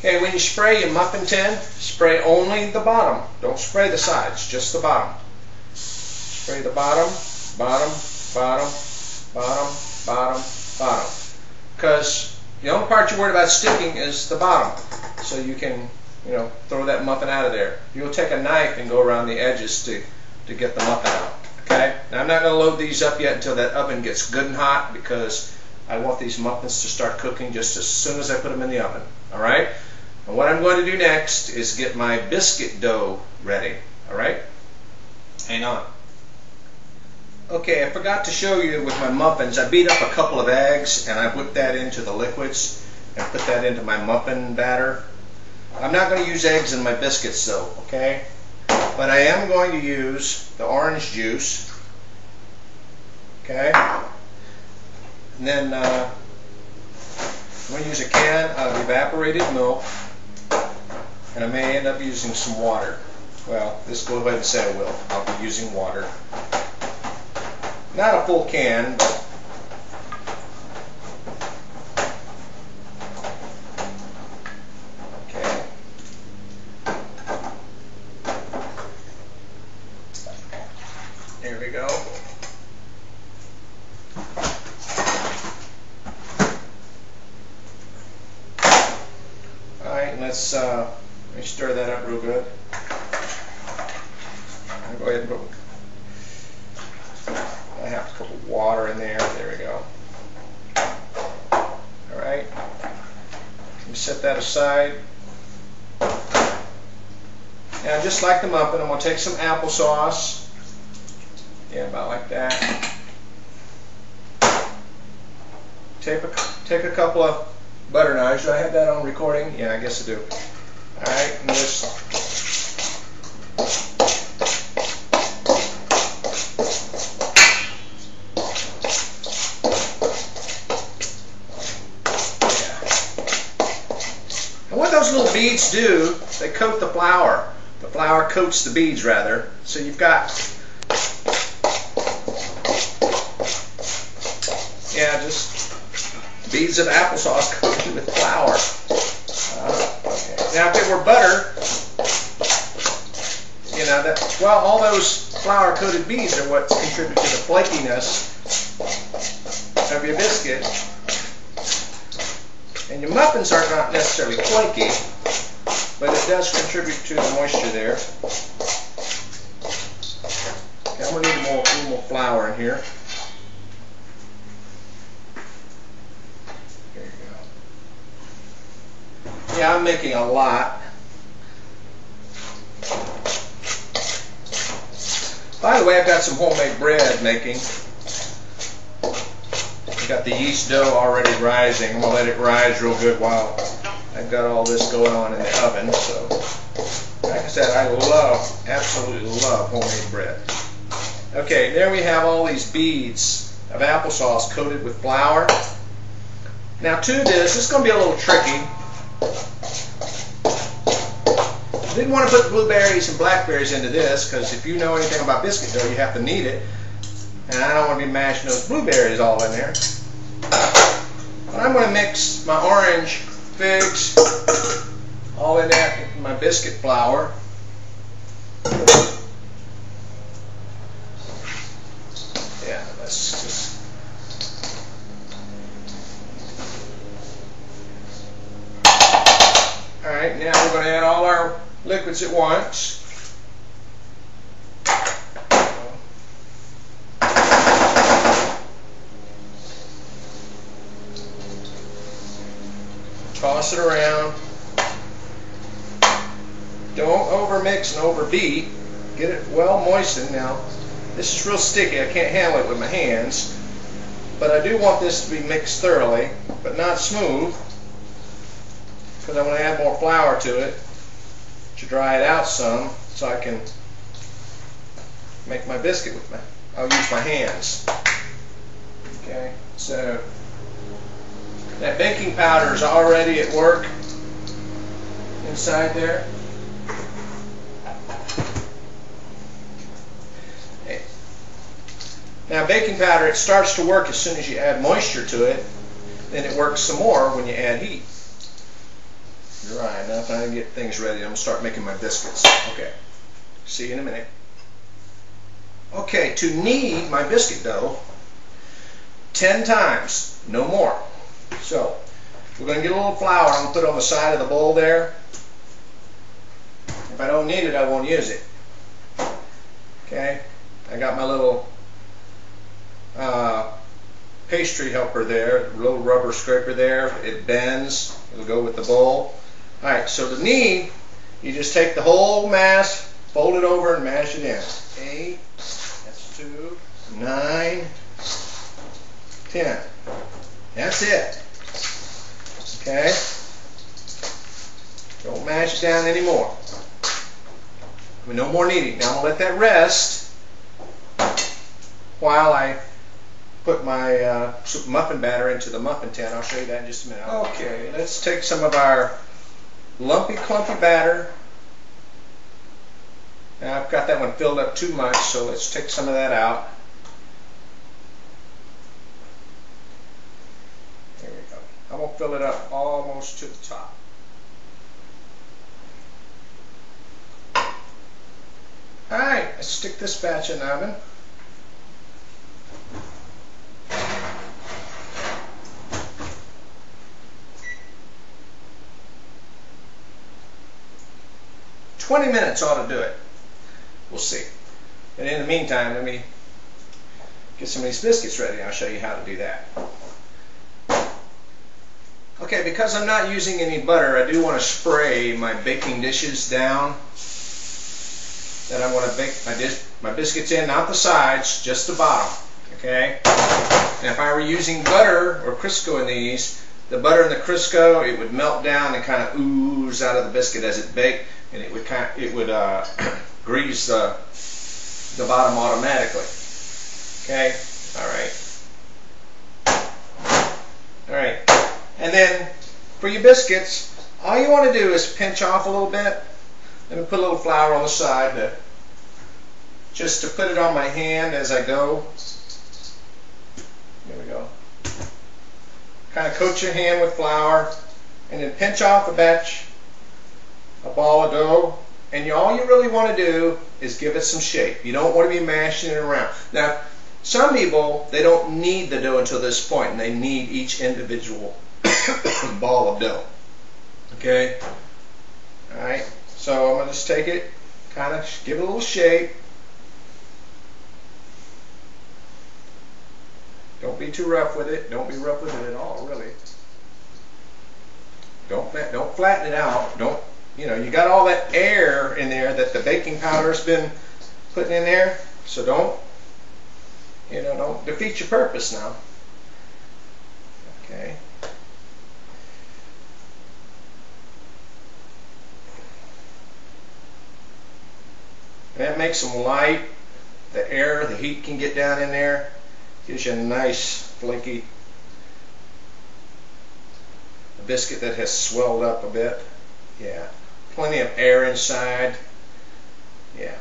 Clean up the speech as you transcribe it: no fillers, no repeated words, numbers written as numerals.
Okay, when you spray your muffin tin, spray only the bottom. Don't spray the sides, just the bottom. Spray the bottom, bottom, bottom, bottom, bottom, bottom. Because the only part you're worried about sticking is the bottom. So you can, throw that muffin out of there. You'll take a knife and go around the edges to get the muffin out. Okay? Now I'm not going to load these up yet until that oven gets good and hot, because I want these muffins to start cooking just as soon as I put them in the oven. Alright? And what I'm going to do next is get my biscuit dough ready. Alright? Hang on. Okay, I forgot to show you with my muffins. I beat up a couple of eggs and I whipped that into the liquids and put that into my muffin batter. I'm not going to use eggs in my biscuits though, okay? But I am going to use the orange juice. Okay? And then I'm going to use a can of evaporated milk. And I may end up using some water. Well, let's go ahead and say I will. I'll be using water. Not a full can, but okay. There we go. Alright, let's let me stir that up real good. I'll go ahead and put I have a couple water in there. There we go. Alright. Let me set that aside. Now, just like the muffin, I'm going to take some applesauce. Yeah, about like that. Take a couple of butter knives. Do I have that on recording? Yeah, I guess I do. Alright, and just those little beads do, they coat the flour. The flour coats the beads, rather. So you've got, just beads of applesauce coated with flour. Okay. Now, if it were butter, all those flour-coated beads are what contribute to the flakiness of your biscuit. And your muffins are not necessarily flaky, but it does contribute to the moisture there. Okay, I'm going to need a little more flour in here. There you go. Yeah, I'm making a lot. By the way, I've got some homemade bread making. I've got the yeast dough already rising. I'm going to let it rise real good while I've got all this going on in the oven. So, like I said, I absolutely love homemade bread. Okay, there we have all these beads of applesauce coated with flour. Now to this, it's going to be a little tricky. I didn't want to put blueberries and blackberries into this, because if you know anything about biscuit dough, you have to knead it. And I don't want to be mashing those blueberries all in there. But I'm going to mix my orange, figs, all in that with my biscuit flour. Yeah, let's just... Alright, now we're going to add all our liquids at once. Toss it around. Don't overmix and overbeat. Get it well moistened. Now, this is real sticky. I can't handle it with my hands. But I do want this to be mixed thoroughly, but not smooth, because I'm going to add more flour to it to dry it out some, so I can make my biscuit with I'll use my hands. Okay, so that baking powder is already at work inside there. Now, baking powder, it starts to work as soon as you add moisture to it. Then it works some more when you add heat. Dry enough. I can get things ready. I'm going to start making my biscuits. Okay. See you in a minute. Okay, to knead my biscuit dough 10 times, no more. So, we're going to get a little flour. I'm going to put it on the side of the bowl there. If I don't need it, I won't use it. Okay, I got my little pastry helper there, little rubber scraper there. It bends. It'll go with the bowl. Alright, so to knead, you just take the whole mass, fold it over, and mash it in. 8, that's 2, 9, 10. That's it. Okay? Don't mash it down anymore. No more kneading. Now I'm going to let that rest while I put my muffin batter into the muffin tin. I'll show you that in just a minute. Okay, let's take some of our lumpy, clumpy batter. Now I've got that one filled up too much, so let's take some of that out. There we go. I'm going to fill it up almost to the top. Alright, let's stick this batch in the oven. "20 minutes ought to do it." We'll see. And in the meantime, let me get some of these biscuits ready and I'll show you how to do that. Okay, because I'm not using any butter, I do want to spray my baking dishes down. Then I want to bake my biscuits in, not the sides, just the bottom. Okay? And if I were using butter or Crisco in these, the butter and the Crisco, it would melt down and kind of ooze out of the biscuit as it baked, and it would grease the bottom automatically. Okay? Alright. And then for your biscuits, all you want to do is pinch off a little bit. Let me put a little flour on the side just to put it on my hand as I go. There we go. Kind of coat your hand with flour and then pinch off a ball of dough. And all you really want to do is give it some shape. You don't want to be mashing it around. Now, some people, they don't knead the dough until this point, and they knead each individual ball of dough. Okay? Alright, so I'm going to just take it, kind of give it a little shape. Don't be too rough with it. Don't be rough with it at all, really. Don't flatten it out. You got all that air in there that the baking powder's been putting in there, so don't defeat your purpose now. Okay. That makes them light. The air, the heat can get down in there. Gives you a nice flaky biscuit that has swelled up a bit. Yeah. Plenty of air inside. Yeah.